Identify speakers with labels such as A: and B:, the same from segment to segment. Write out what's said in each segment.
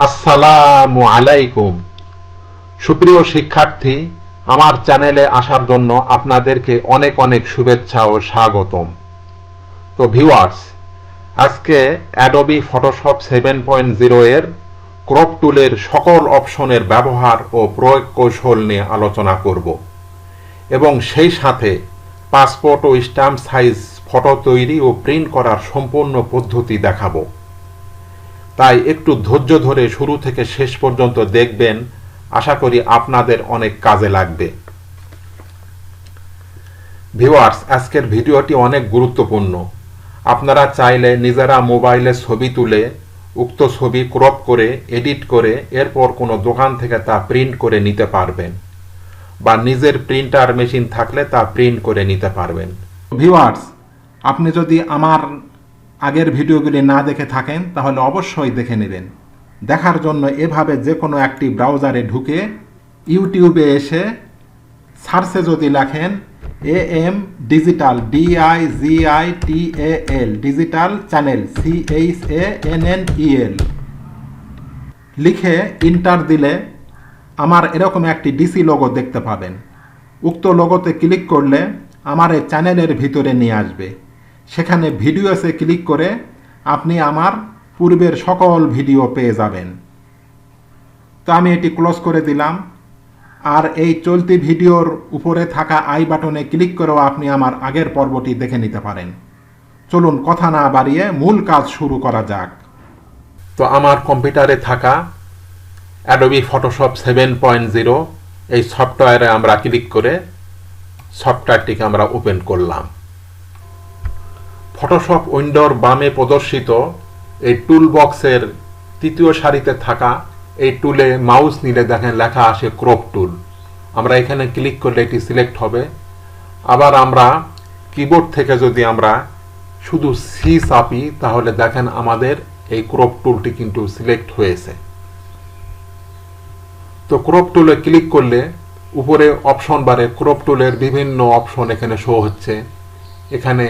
A: আসসালামু আলাইকুম। সুপ্রিয় শিক্ষার্থী, আমার চ্যানেলে আসার জন্য আপনাদেরকে অনেক অনেক শুভেচ্ছা ও স্বাগতম। তো ভিউয়ার্স, আজকে অ্যাডোবি ফটোশপ 7.0 এর ক্রপ টুলের সকল অপশনের ব্যবহার ও প্রয়োগ কৌশল নিয়ে আলোচনা করব এবং সেই সাথে পাসপোর্ট ও স্ট্যাম্প সাইজ ফটো তৈরি ও প্রিন্ট করার সম্পূর্ণ পদ্ধতি দেখাবো। তাই একটু ধৈর্য ধরে শুরু থেকে শেষ পর্যন্ত দেখবেন, আশা করি আপনাদের অনেক কাজে লাগবে। ভিউয়ার্স, আজকের ভিডিওটি অনেক গুরুত্বপূর্ণ। আপনারা চাইলে নিজেরা মোবাইলে ছবি তুলে উক্ত ছবি ক্রপ করে এডিট করে এরপর কোনো দোকান থেকে তা প্রিন্ট করে নিতে পারবেন, বা নিজের প্রিন্টার মেশিন থাকলে তা প্রিন্ট করে নিতে পারবেন।
B: ভিউয়ার্স, আপনি যদি আমার আগের ভিডিওগুলি না দেখে থাকেন তাহলে অবশ্যই দেখে নেবেন। দেখার জন্য এভাবে যে কোনো একটি ব্রাউজারে ঢুকে ইউটিউবে এসে সার্চে যদি লেখেন AM digital DIGITAL digital channel CHANNEL লিখে ইন্টার দিলে আমার এরকম একটি ডিসি লোগো দেখতে পাবেন। উক্ত লোগোতে ক্লিক করলে আমার এই চ্যানেলের ভিতরে নিয়ে আসবে। সেখানে ভিডিওসে ক্লিক করে আপনি আমার পূর্বের সকল ভিডিও পেয়ে যাবেন। তো আমি এটি ক্লোজ করে দিলাম। আর এই চলতি ভিডিওর উপরে থাকা আই বাটনে ক্লিক করেও আপনি আমার আগের পর্বটি দেখে নিতে পারেন। চলুন কথা না বাড়িয়ে মূল কাজ শুরু করা যাক।
A: তো আমার কম্পিউটারে থাকা অ্যাডোবি ফটোশপ 7.0 এই সফটওয়্যারে আমরা ক্লিক করে সফটওয়্যারটিকে আমরা ওপেন করলাম। ফটোশপ উইন্ডোর বামে প্রদর্শিত এই টুল বক্সের তৃতীয় সারিতে থাকা এই টুলে মাউস নিলে দেখেন লেখা আসে ক্রপ টুল। আমরা এখানে ক্লিক করলে এটি সিলেক্ট হবে। আবার আমরা কিবোর্ড থেকে যদি আমরা শুধু সি চাপি তাহলে দেখেন আমাদের এই ক্রপ টুলটি কিন্তু সিলেক্ট হয়েছে। তো ক্রপ টুলে ক্লিক করলে উপরে অপশন বারে ক্রপ টুলের বিভিন্ন অপশন এখানে শো হচ্ছে। এখানে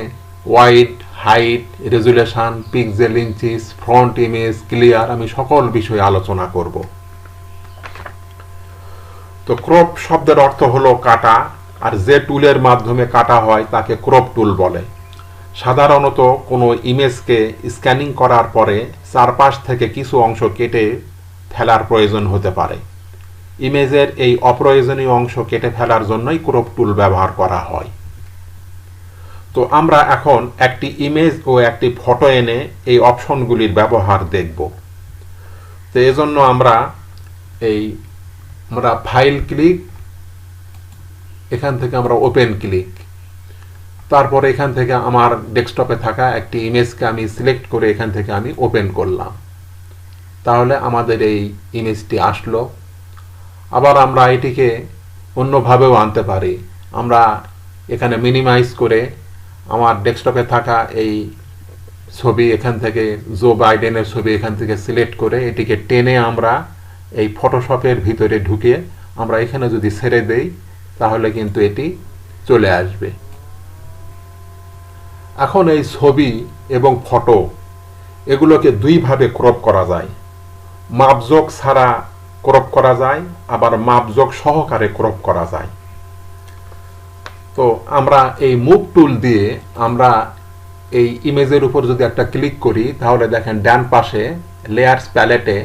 A: wide, height, resolution, pixel, inches, front image, clear, আমি সকল বিষয়ে আলোচনা করব। তো ক্রপ শব্দের অর্থ হলো কাটা, আর যে টুলের মাধ্যমে কাটা হয় তাকে ক্রপ টুল বলে। সাধারণত কোনো ইমেজকে স্ক্যানিং করার পরে চারপাশ থেকে কিছু অংশ কেটে ফেলার প্রয়োজন হতে পারে। ইমেজের এই অপ্রয়োজনীয় অংশ কেটে ফেলার জন্যই ক্রপ টুল ব্যবহার করা হয়। তো আমরা এখন একটি ইমেজ ও একটি ফটো এনে এই অপশনগুলির ব্যবহার দেখব। তো এজন্য আমরা ফাইল ক্লিক, এখান থেকে আমরা ওপেন ক্লিক, তারপর এখান থেকে আমার ডেস্কটপে থাকা একটি ইমেজকে আমি সিলেক্ট করে এখান থেকে আমি ওপেন করলাম। তাহলে আমাদের এই ইমেজটি আসলো। আবার আমরা এটিকে অন্যভাবেও আনতে পারি। আমরা এখানে মিনিমাইজ করে আমার ডেস্কটপে থাকা এই ছবি এখান থেকে জো বাইডেনের ছবি এখান থেকে সিলেক্ট করে এটিকে টেনে আমরা এই ফটোশপের ভিতরে ঢুকে আমরা এখানে যদি ছেড়ে দেই তাহলে কিন্তু এটি চলে আসবে। এখন এই ছবি এবং ফটো এগুলোকে দুইভাবে ক্রপ করা যায়। মাপজোক ছাড়া ক্রপ করা যায়, আবার মাপজোক সহকারে ক্রপ করা যায়। তো আমরা এই মুভ টুল দিয়ে আমরা এই ইমেজের উপর যদি একটা ক্লিক করি তাহলে দেখেন ডান পাশে লেয়ার্স প্যালেটে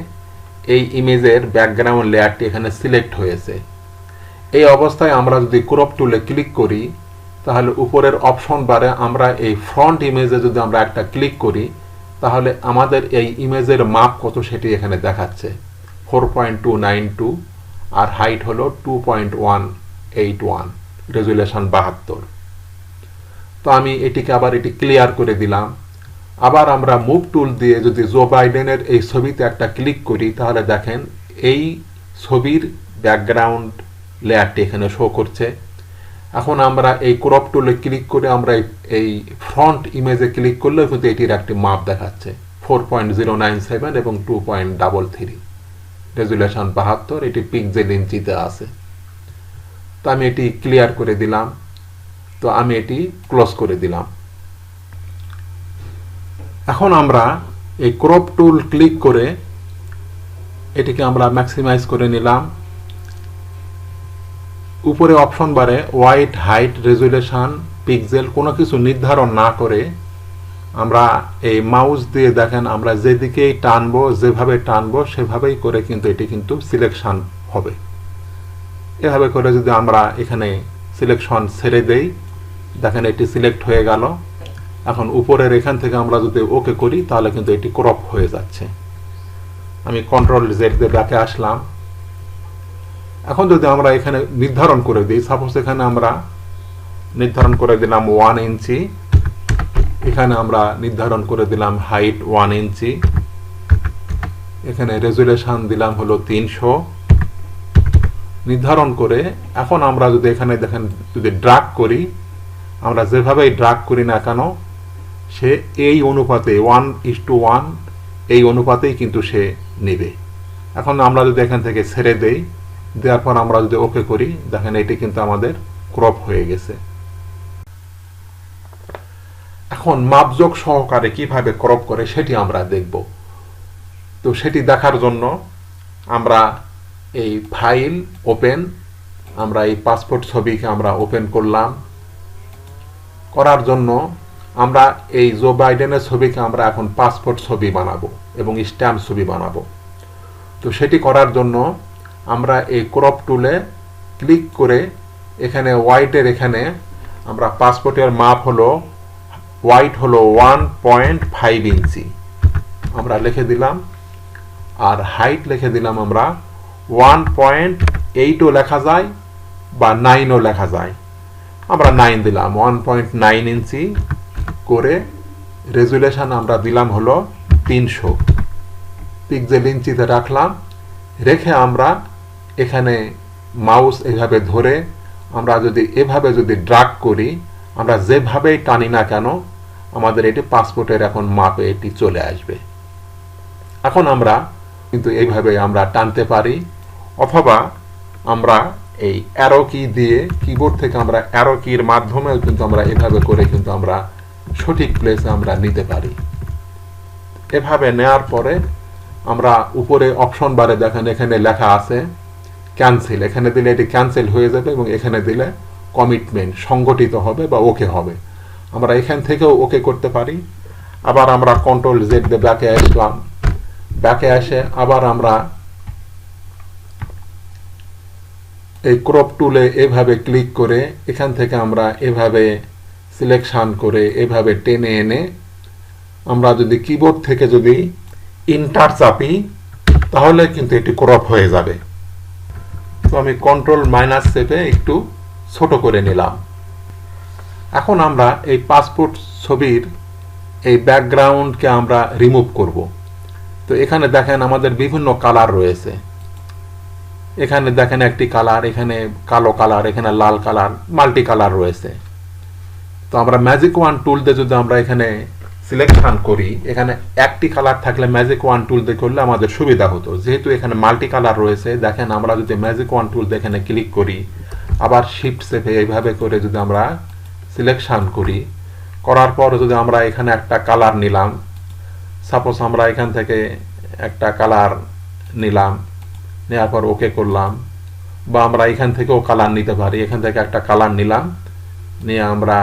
A: এই ইমেজের ব্যাকগ্রাউন্ড লেয়ারটি এখানে সিলেক্ট হয়েছে। এই অবস্থায় আমরা যদি ক্রপ টুলে ক্লিক করি তাহলে উপরের অপশন বারে আমরা এই ফ্রন্ট ইমেজে যদি আমরা একটা ক্লিক করি তাহলে আমাদের এই ইমেজের মাপ কত সেটি এখানে দেখাচ্ছে 4.292, আর হাইট হলো 2.181, রেজুলেশন 72। তো আমি এটিকে আবার এটি ক্লিয়ার করে দিলাম। আবার আমরা মুভ টুল দিয়ে যদি জো বাইডেনের এই ছবিতে একটা ক্লিক করি তাহলে দেখেন এই ছবির ব্যাকগ্রাউন্ড লেয়ারটি এখানে শো করছে। এখন আমরা এই ক্রপ টুলে ক্লিক করে আমরা এই ফ্রন্ট ইমেজে ক্লিক করলে কিন্তু এটির একটি মাপ দেখাচ্ছে 4.097 এবং 2.33, রেজুলেশন 72, এটি পিক্সেল ইঞ্চিতে আছে। তো আমি এটি ক্লিয়ার করে দিলাম। তো আমি এটি ক্লোজ করে দিলাম। এখন আমরা এই ক্রপ টুল ক্লিক করে এটিকে আমরা ম্যাক্সিমাইজ করে নিলাম। উপরে অপশন বারে হোয়াইট, হাইট, রেজুলেশন, পিক্সেল কোনো কিছু নির্ধারণ না করে আমরা এই মাউস দিয়ে দেখেন আমরা যেদিকেই টানবো, যেভাবে টানবো সেভাবেই করে কিন্তু এটি কিন্তু সিলেকশন হবে। এভাবে করে যদি আমরা এখানে সিলেকশন ছেড়ে দেই, দেখেন এটি সিলেক্ট হয়ে গেল। এখন উপরের এখান থেকে আমরা যদি ওকে করি তাহলে কিন্তু এটি ক্রপ হয়ে যাচ্ছে। আমি কন্ট্রোল জেড দিয়ে ব্যাকে আসলাম। এখন যদি আমরা এখানে নির্ধারণ করে দিই, সাপোজ এখানে আমরা নির্ধারণ করে দিলাম 1 ইঞ্চি, এখানে আমরা নির্ধারণ করে দিলাম হাইট 1 ইঞ্চি, এখানে রেজুলেশন দিলাম হলো 300 নির্ধারণ করে। এখন আমরা যদি এখানে দেখেন যদি ড্রাগ করি, আমরা যেভাবেই ড্রাগ করি না কেন সে এই অনুপাতে 1:1 এই অনুপাতেই কিন্তু সে নেবে। এখন আমরা যদি এখান থেকে ছেড়ে দেই, দেওয়ার পর আমরা যদি ওকে করি, দেখেন এটি কিন্তু আমাদের ক্রপ হয়ে গেছে। এখন মাপযোগ সহকারে কিভাবে ক্রপ করে সেটি আমরা দেখব। তো সেটি দেখার জন্য আমরা এই ফাইল ওপেন, আমরা এই পাসপোর্ট ছবিকে আমরা ওপেন করলাম। করার জন্য আমরা এই জো বাইডেনের ছবিকে আমরা এখন পাসপোর্ট ছবি বানাবো এবং স্ট্যাম্প ছবি বানাবো। তো সেটি করার জন্য আমরা এই ক্রপ টুলে ক্লিক করে এখানে হোয়াইটের এখানে আমরা পাসপোর্টের মাপ হলো হোয়াইট হলো 1.5 ইঞ্চি আমরা লিখে দিলাম, আর হাইট লিখে দিলাম আমরা 1.8ও লেখা যায় বা 9ও লেখা যায়, আমরা 9 দিলাম। 1.9 ইঞ্চি করে রেজুলেশন আমরা দিলাম হলো 300 পিক্সেল ইঞ্চিতে রাখলাম। রেখে আমরা এখানে মাউস এভাবে ধরে আমরা যদি এভাবে যদি ড্রাগ করি, আমরা যেভাবেই টানি না কেন আমাদের এটি পাসপোর্টের এখন মাপে এটি চলে আসবে। এখন আমরা কিন্তু এইভাবে আমরা টানতে পারি, অথবা আমরা এই অ্যারো কি দিয়ে কিবোর্ড থেকে আমরা অ্যারো কির মাধ্যমেও কিন্তু আমরা এভাবে করে কিন্তু আমরা সঠিক প্লেসে আমরা নিতে পারি। এভাবে নেওয়ার পরে আমরা উপরে অপশন বারে দেখেন এখানে লেখা আছে ক্যান্সেল, এখানে দিলে এটি ক্যান্সেল হয়ে যাবে এবং এখানে দিলে কমিটমেন্ট সংগঠিত হবে বা ওকে হবে। আমরা এখান থেকেও ওকে করতে পারি। আবার আমরা কন্ট্রোল জেড দিয়ে ব্যাকে আসলাম, ব্যাকে আসে আবার আমরা এই ক্রপ টুলে এভাবে ক্লিক করে এখান থেকে আমরা এভাবে সিলেকশন করে এভাবে টেনে এনে আমরা যদি কিবোর্ড থেকে যদি ইন্টার চাপি তাহলে কিন্তু এটি ক্রপ হয়ে যাবে। তো আমি কন্ট্রোল মাইনাস চেপে একটু ছোট করে নিলাম। এখন আমরা এই পাসপোর্ট ছবির এই ব্যাকগ্রাউন্ডকে আমরা রিমুভ করব। তো এখানে দেখেন আমাদের বিভিন্ন কালার রয়েছে, এখানে দেখেন একটি কালার, এখানে কালো কালার, এখানে লাল কালার, মাল্টি কালার রয়েছে। তো আমরা ম্যাজিক ওয়ান টুল দিয়ে যদি আমরা এখানে সিলেকশন করি, এখানে একটি কালার থাকলে ম্যাজিক ওয়ান টুল দিয়ে করলে আমাদের সুবিধা হতো। যেহেতু এখানে মাল্টি কালার রয়েছে, দেখেন আমরা যদি ম্যাজিক ওয়ান টুল দিয়ে এখানে ক্লিক করি, আবার শিফট চেপে এইভাবে করে যদি আমরা সিলেকশন করি, করার পর যদি আমরা এখানে একটা কালার নিলাম, সাপোজ আমরা এখান থেকে একটা কালার নিলাম, নেওয়ার পর ওকে করলাম, বা আমরা এখান থেকেও কালার নিতে পারি। এখান থেকে একটা কালার নিলাম, নিয়ে আমরা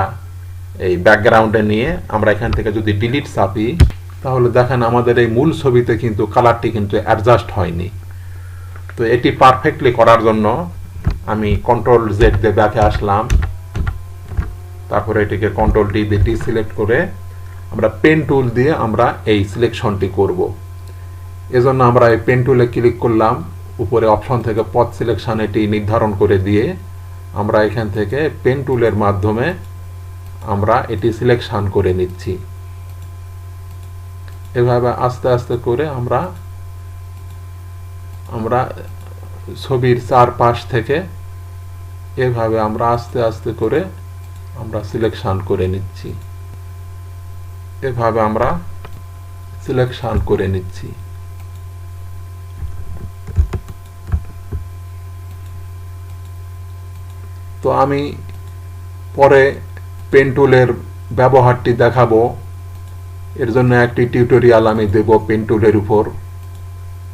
A: এই ব্যাকগ্রাউন্ডে নিয়ে আমরা এখান থেকে যদি ডিলিট চাপি তাহলে দেখেন আমাদের এই মূল ছবিতে কিন্তু কালারটি কিন্তু অ্যাডজাস্ট হয়নি। তো এটি পারফেক্টলি করার জন্য আমি কন্ট্রোল জেড দিয়ে ব্যাকে আসলাম, তারপরে এটিকে কন্ট্রোল ডি দিয়ে ডিসিলেক্ট করে আমরা পেন টুল দিয়ে আমরা এই সিলেকশনটি করব। এজন্য আমরা এই পেন টুলে ক্লিক করলাম, উপরে অপশন থেকে পথ সিলেকশন এটি নির্ধারণ করে দিয়ে আমরা এখান থেকে পেন টুলের মাধ্যমে আমরা এটি সিলেকশন করে নিচ্ছি। এভাবে আস্তে আস্তে করে আমরা ছবির চারপাশ থেকে এভাবে আমরা আস্তে আস্তে করে আমরা সিলেকশন করে নিচ্ছি। এভাবে আমরা সিলেকশন করে নিচ্ছি। তো আমি পরে পেন টুলের ব্যবহারটি দেখাবো, এর জন্য একটি টিউটোরিয়াল আমি দেব পেন টুলের উপর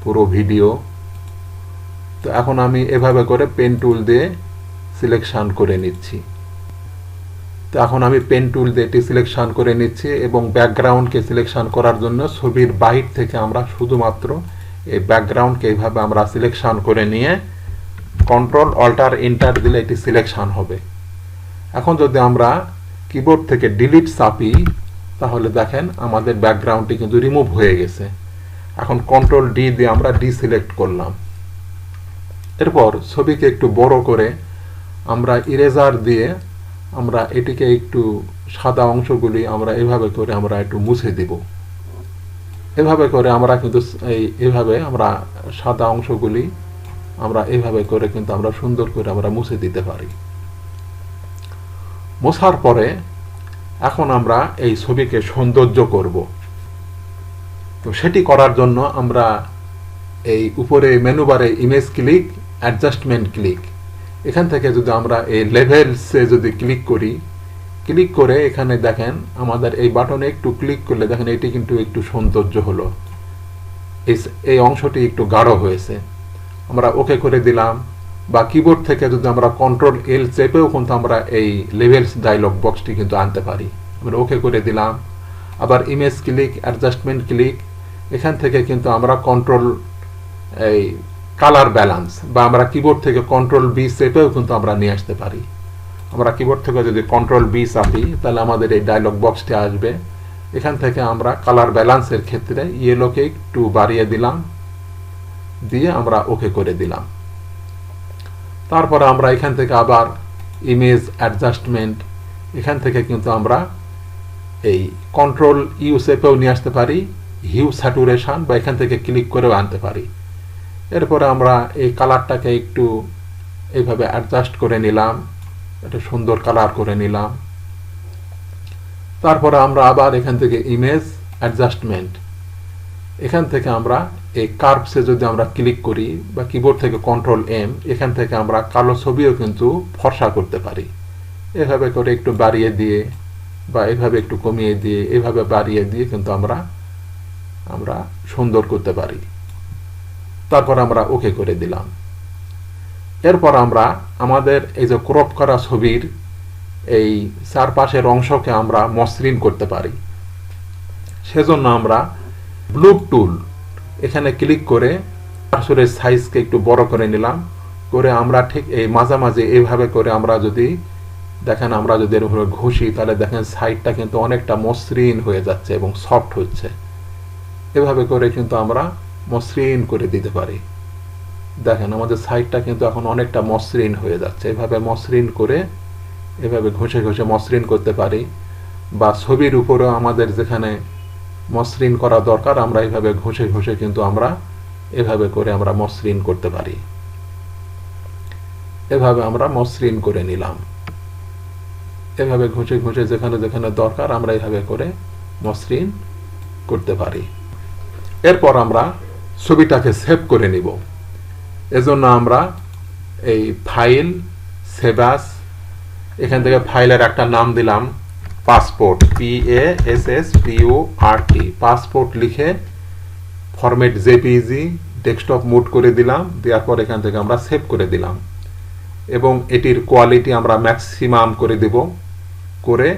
A: পুরো ভিডিও। তো এখন আমি এভাবে করে পেন টুল দিয়ে সিলেকশন করে নিচ্ছি। তো এখন আমি পেন টুল দিয়ে এটি সিলেকশন করে নিচ্ছি এবং ব্যাকগ্রাউন্ডকে সিলেকশন করার জন্য ছবির বাহির থেকে আমরা শুধুমাত্র এই ব্যাকগ্রাউন্ডকে এইভাবে আমরা সিলেকশন করে নিয়ে কন্ট্রোল অল্টার এন্টার দিলে এটি সিলেকশন হবে। এখন যদি আমরা কিবোর্ড থেকে ডিলিট চাপি তাহলে দেখেন আমাদের ব্যাকগ্রাউন্ডটি কিন্তু রিমুভ হয়ে গেছে। এখন কন্ট্রোল ডি দিয়ে আমরা ডিসিলেক্ট করলাম। এরপর ছবিকে একটু বড় করে আমরা ইরেজার দিয়ে আমরা এটিকে একটু সাদা অংশগুলি আমরা এভাবে করে আমরা একটু মুছে দিব। এভাবে করে আমরা কিন্তু এইভাবে আমরা সাদা অংশগুলি আমরা এভাবে করে কিন্তু আমরা সুন্দর করে আমরা মুছে দিতে পারি। মোছার পরে এখন আমরা এই ছবিকে সৌন্দর্য করব। তো সেটি করার জন্য আমরা এই উপরে মেনু বারে ইমেজ ক্লিক, অ্যাডজাস্টমেন্ট ক্লিক, এখান থেকে যদি আমরা এই লেভেলসে যদি ক্লিক করি, ক্লিক করে এখানে দেখেন আমাদের এই বাটনে একটু ক্লিক করলে দেখেন এটি কিন্তু একটু সৌন্দর্য হলো, এই অংশটি একটু গাঢ় হয়েছে। আমরা ওকে করে দিলাম, বা কিবোর্ড থেকে যদি আমরা কন্ট্রোল এল চেপেও কিন্তু আমরা এই লেভেলস ডায়লগ বক্সটি কিন্তু আনতে পারি। আমরা ওকে করে দিলাম, আবার ইমেজ ক্লিক, অ্যাডজাস্টমেন্ট ক্লিক, এখান থেকে কিন্তু আমরা কন্ট্রোল এই কালার ব্যালেন্স বা আমরা কিবোর্ড থেকে কন্ট্রোল বি চেপেও কিন্তু আমরা নিয়ে আসতে পারি। আমরা কিবোর্ড থেকে যদি কন্ট্রোল বি চাপি তাহলে আমাদের এই ডায়লগ বক্সটি আসবে। এখান থেকে আমরা কালার ব্যালেন্সের ক্ষেত্রে ইয়েলোকে একটু বাড়িয়ে দিলাম, দিয়ে আমরা ওকে করে দিলাম। তারপরে আমরা এখান থেকে আবার ইমেজ অ্যাডজাস্টমেন্ট, এখান থেকে কিন্তু আমরা এই কন্ট্রোল ইউ চেপেও নিয়ে আসতে পারি, হিউ স্যাচুরেশন বা এখান থেকে ক্লিক করেও আনতে পারি। এরপরে আমরা এই কালারটাকে একটু এইভাবে অ্যাডজাস্ট করে নিলাম, একটা সুন্দর কালার করে নিলাম। তারপরে আমরা আবার এখান থেকে ইমেজ অ্যাডজাস্টমেন্ট, এখান থেকে আমরা এই কার্ভসে যদি আমরা ক্লিক করি বা কিবোর্ড থেকে কন্ট্রোল এম, এখান থেকে আমরা কালো ছবিও কিন্তু ফর্সা করতে পারি। এভাবে করে একটু বাড়িয়ে দিয়ে বা এভাবে একটু কমিয়ে দিয়ে এভাবে বাড়িয়ে দিয়ে কিন্তু আমরা সুন্দর করতে পারি। তারপর আমরা ওকে করে দিলাম। এরপর আমরা আমাদের এই যে ক্রপ করা ছবির এই চারপাশের অংশকে আমরা মসৃণ করতে পারি। সেজন্য আমরা ব্লু টুল এখানে ক্লিক করে কার্সরের সাইজকে একটু বড় করে নিলাম, করে আমরা ঠিক এই মাঝামাঝি এইভাবে করে আমরা যদি দেখেন আমরা যদি এর উপরে ঘষি তাহলে দেখেন সাইডটা কিন্তু অনেকটা মসৃণ হয়ে যাচ্ছে এবং সফট হচ্ছে। এভাবে করে কিন্তু আমরা মসৃণ করে দিতে পারি। দেখেন আমাদের সাইডটা কিন্তু এখন অনেকটা মসৃণ হয়ে যাচ্ছে। এভাবে মসৃণ করে এভাবে ঘষে ঘষে মসৃণ করতে পারি, বা ছবির উপরেও আমাদের যেখানে মসৃণ করা দরকার আমরা এইভাবে ঘষে ঘষে কিন্তু আমরা এভাবে করে আমরা মসৃণ করতে পারি। এভাবে আমরা মসৃণ করে নিলাম। এভাবে ঘষে ঘষে যেখানে যেখানে দরকার আমরা এইভাবে করে মসৃণ করতে পারি। এরপর আমরা ছবিটাকে সেভ করে নিব। এজন্য আমরা এই ফাইল, সেভ অ্যাজ, এখান থেকে ফাইলের একটা নাম দিলাম পাসপোর্ট, PASSPORT, পাসপোর্ট লিখে ফরম্যাট জেপিইজি ডেস্কটপ মুড করে দিলাম। দেওয়ার পর এখান থেকে আমরা সেভ করে দিলাম এবং এটির কোয়ালিটি আমরা ম্যাক্সিমাম করে দেব, করে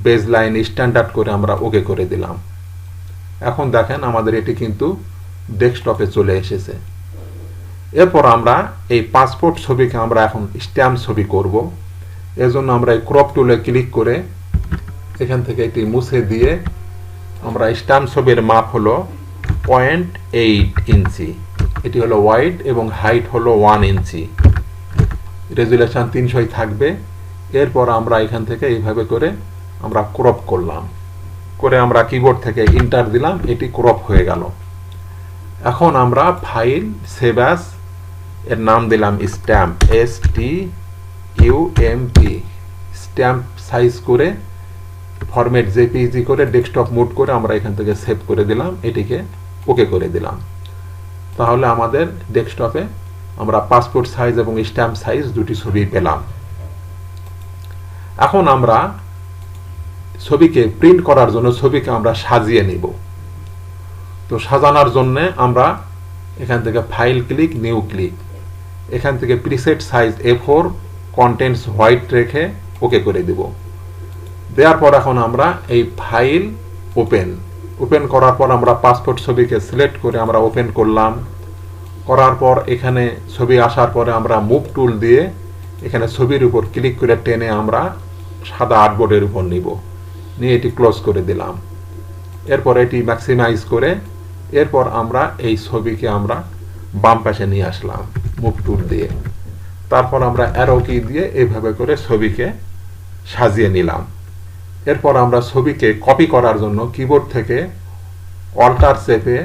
A: বেজলাইন স্ট্যান্ডার্ড করে আমরা ওকে করে দিলাম। এখন দেখেন আমাদের এটি কিন্তু ডেস্কটপে চলে এসেছে। এরপর আমরা এই পাসপোর্ট ছবিকে আমরা এখন স্ট্যাম্প ছবি করব। এজন্য আমরা এই ক্রপ টুলে ক্লিক করে এখান থেকে এটি মুছে দিয়ে আমরা স্ট্যাম্প ছবির মাপ হলো 0.8 ইঞ্চি, এটি হলো ওয়াইড এবং হাইট হলো 1 ইঞ্চি, রেজুলেশন 300 থাকবে। এরপর আমরা এখান থেকে এইভাবে করে আমরা ক্রপ করলাম, করে আমরা কিবোর্ড থেকে ইন্টার দিলাম, এটি ক্রপ হয়ে গেল। এখন আমরা ফাইল, সেভ অ্যাজ, এর নাম দিলাম স্ট্যাম্প, STUMP, স্ট্যাম্প সাইজ করে ফরম্যাট জেপিইজি করে ডেস্কটপ মুড করে আমরা এখান থেকে সেভ করে দিলাম, এটিকে ওকে করে দিলাম। তাহলে আমাদের ডেস্কটপে আমরা পাসপোর্ট সাইজ এবং স্ট্যাম্প সাইজ দুটি ছবি পেলাম। এখন আমরা ছবিকে প্রিন্ট করার জন্য ছবিকে আমরা সাজিয়ে নিব। তো সাজানোর জন্য আমরা এখান থেকে ফাইল ক্লিক, নিউ ক্লিক, এখান থেকে preset size A4 contents white রেখে ওকে করে দেব। দেওয়ার পর এখন আমরা এই ফাইল ওপেন করার পর আমরা পাসপোর্ট ছবিকে সিলেক্ট করে আমরা ওপেন করলাম। করার পর এখানে ছবি আসার পরে আমরা মুভ টুল দিয়ে এখানে ছবির উপর ক্লিক করে টেনে আমরা সাদা আর্টবোর্ডের উপর নিয়ে এটি ক্লোজ করে দিলাম। এরপর এটি ম্যাক্সিমাইজ করে এরপর আমরা এই ছবিকে আমরা বাম পাশে নিয়ে আসলাম মুভ টুল দিয়ে। তারপর আমরা অ্যারো কি দিয়ে এইভাবে করে ছবিকে সাজিয়ে নিলাম। এরপর আমরা ছবিকে কপি করার জন্য কিবোর্ড থেকে অল্টার চেপে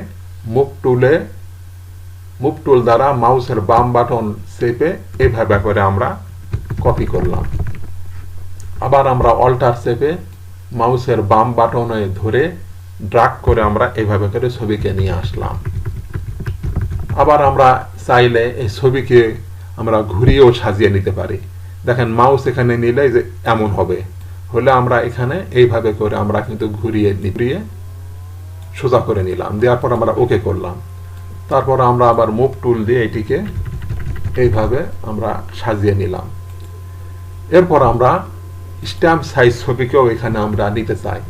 A: মুভ টুল দ্বারা মাউসের বাম বাটন চেপে এইভাবে করে আমরা কপি করলাম। আবার আমরা অল্টার চেপে মাউসের বাম বাটনে ধরে ড্রাগ করে আমরা এইভাবে করে ছবিকে নিয়ে আসলাম। আবার আমরা চাইলে এই ছবিকে আমরা ঘুরিয়েও সাজিয়ে নিতে পারি। দেখেন মাউস এখানে নিলে যে এমন হলে আমরা এখানে এইভাবে করে আমরা কিন্তু ঘুরিয়ে সোজা করে নিলাম। দেওয়ার পর আমরা ওকে করলাম। তারপর আমরা আবার মুভ টুল দিয়ে এটিকে এইভাবে আমরা সাজিয়ে নিলাম। এরপর আমরা স্ট্যাম্প সাইজ ছবিকেও এখানে আমরা নিতে চাই।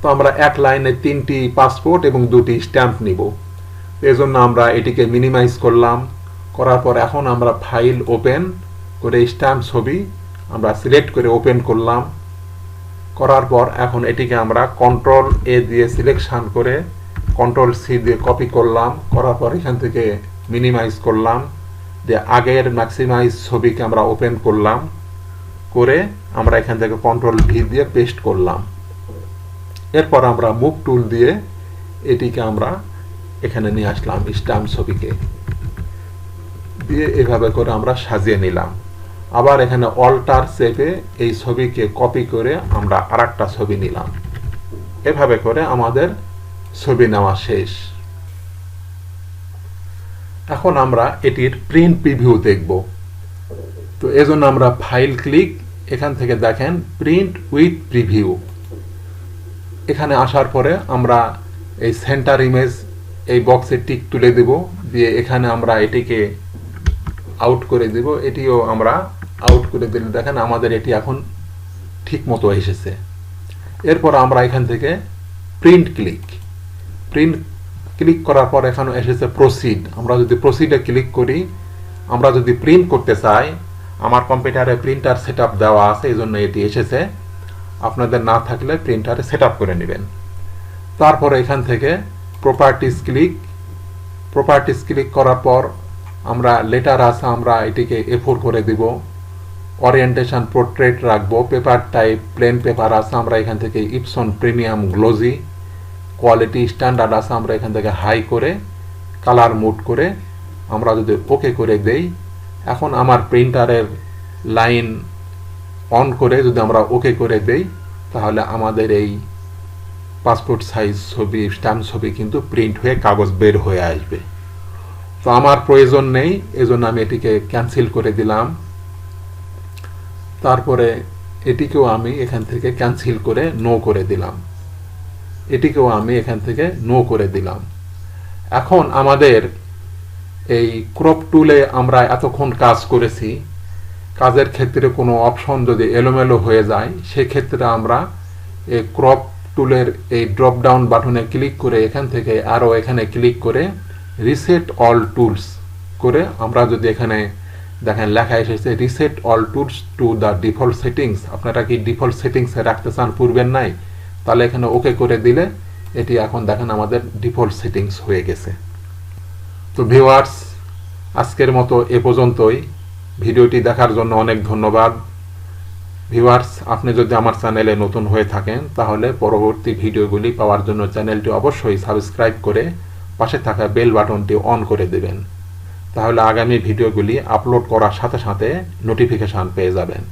A: তো আমরা এক লাইনে 3টি পাসপোর্ট এবং 2টি স্ট্যাম্প নিব। এজন্য আমরা এটিকে মিনিমাইজ করলাম। করার পর এখন আমরা ফাইল ওপেন করে স্ট্যাম্প ছবি আমরা সিলেক্ট করে ওপেন করলাম। করার পর এখন এটিকে আমরা কন্ট্রোল A দিয়ে সিলেকশন করে কন্ট্রোল C দিয়ে কপি করলাম। করার পর এখান থেকে মিনিমাইজ করলাম। দিয়ে আগের ম্যাক্সিমাইজ ছবিকে আমরা ওপেন করলাম। করে আমরা এখান থেকে কন্ট্রোল V দিয়ে পেস্ট করলাম। এরপর আমরা মুভ টুল দিয়ে এটিকে আমরা এখানে নিয়ে আসলাম স্ট্যাম্প ছবিকে দিয়ে এভাবে করে আমরা সাজিয়ে নিলাম। আবার এখানে অল্টার চেপে এই ছবিকে কপি করে আমরা আরেকটা ছবি নিলাম। এভাবে করে আমাদের ছবি নেওয়া শেষ। এখন আমরা এটির প্রিন্ট প্রিভিউ দেখব। তো এজন্য আমরা ফাইল ক্লিক, এখান থেকে দেখেন প্রিন্ট উইথ প্রিভিউ। এখানে আসার পরে আমরা এই সেন্টার ইমেজ এই বক্সে টিক তুলে দেব। দিয়ে এখানে আমরা এটিকে আউট করে দেব। এটিও আমরা আউট করে দিলে দেখেন আমাদের এটি এখন ঠিক মতো এসেছে। এরপর আমরা এখান থেকে প্রিন্ট ক্লিক করার পর এখানে এসেছে প্রসিড। আমরা যদি প্রসিডে ক্লিক করি, আমরা যদি প্রিন্ট করতে চাই, আমার কম্পিউটারে প্রিন্টার সেটআপ দেওয়া আছে, এই জন্য এটি এসেছে। আপনাদের না থাকলে প্রিন্টারে সেটআপ করে নেবেন। তারপর এখান থেকে প্রপার্টিস ক্লিক করার পর আমরা লেটার আছে, আমরা এটিকে A4 করে দিব। ওরিয়েন্টেশন পোর্ট্রেট রাখবো। পেপার টাইপ প্লেন পেপার আছে, আমরা এখান থেকে Epson premium glossy. Quality standard আছে, আমরা এখান থেকে হাই করে কালার মুড করে আমরা যদি ওকে করে দেই, এখন আমার প্রিন্টারের লাইন অন করে যদি আমরা ওকে করে দেই, তাহলে আমাদের এই পাসপোর্ট সাইজ ছবি স্ট্যাম্প ছবি কিন্তু প্রিন্ট হয়ে কাগজ বের হয়ে আসবে। তো আমার প্রয়োজন নেই, এজন্য আমি এটিকে ক্যান্সেল করে দিলাম। তারপরে এটিকেও আমি এখান থেকে ক্যান্সেল করে নো করে দিলাম। এটিকেও আমি এখান থেকে নো করে দিলাম। এখন আমাদের এই ক্রপ টুলে আমরা এতক্ষণ কাজ করেছি, কাজের ক্ষেত্রে কোনো অপশন যদি এলোমেলো হয়ে যায়, সেক্ষেত্রে আমরা এই ক্রপ টুলের এই ড্রপ ডাউন বাটনে ক্লিক করে এখান থেকে আরও এখানে ক্লিক করে রিসেট অল টুলস করে আমরা যদি এখানে দেখেন লেখা এসেছে reset all tools to the default settings. আপনারা কি ডিফল্ট সেটিংসে রাখতে চান পূর্বের নাই? তাহলে এখানে ওকে করে দিলে এটি এখন দেখেন আমাদের ডিফল্ট সেটিংস হয়ে গেছে। তো ভিউয়ার্স, আজকের মতো এ পর্যন্তই। ভিডিওটি দেখার জন্য অনেক ধন্যবাদ। ভিউয়ার্স, আপনি যদি আমার চ্যানেলে নতুন হয়ে থাকেন তাহলে পরবর্তী ভিডিওগুলি পাওয়ার জন্য চ্যানেলটি অবশ্যই সাবস্ক্রাইব করে পাশে থাকা বেল বাটনটি অন করে দেবেন। তাহলে আগামী ভিডিওগুলি আপলোড করার সাথে সাথে নোটিফিকেশান পেয়ে যাবেন।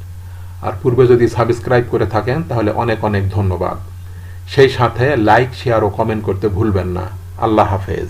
A: আর পূর্বে যদি সাবস্ক্রাইব করে থাকেন তাহলে অনেক অনেক ধন্যবাদ। সেই সাথে লাইক, শেয়ার ও কমেন্ট করতে ভুলবেন না। আল্লাহ হাফেজ।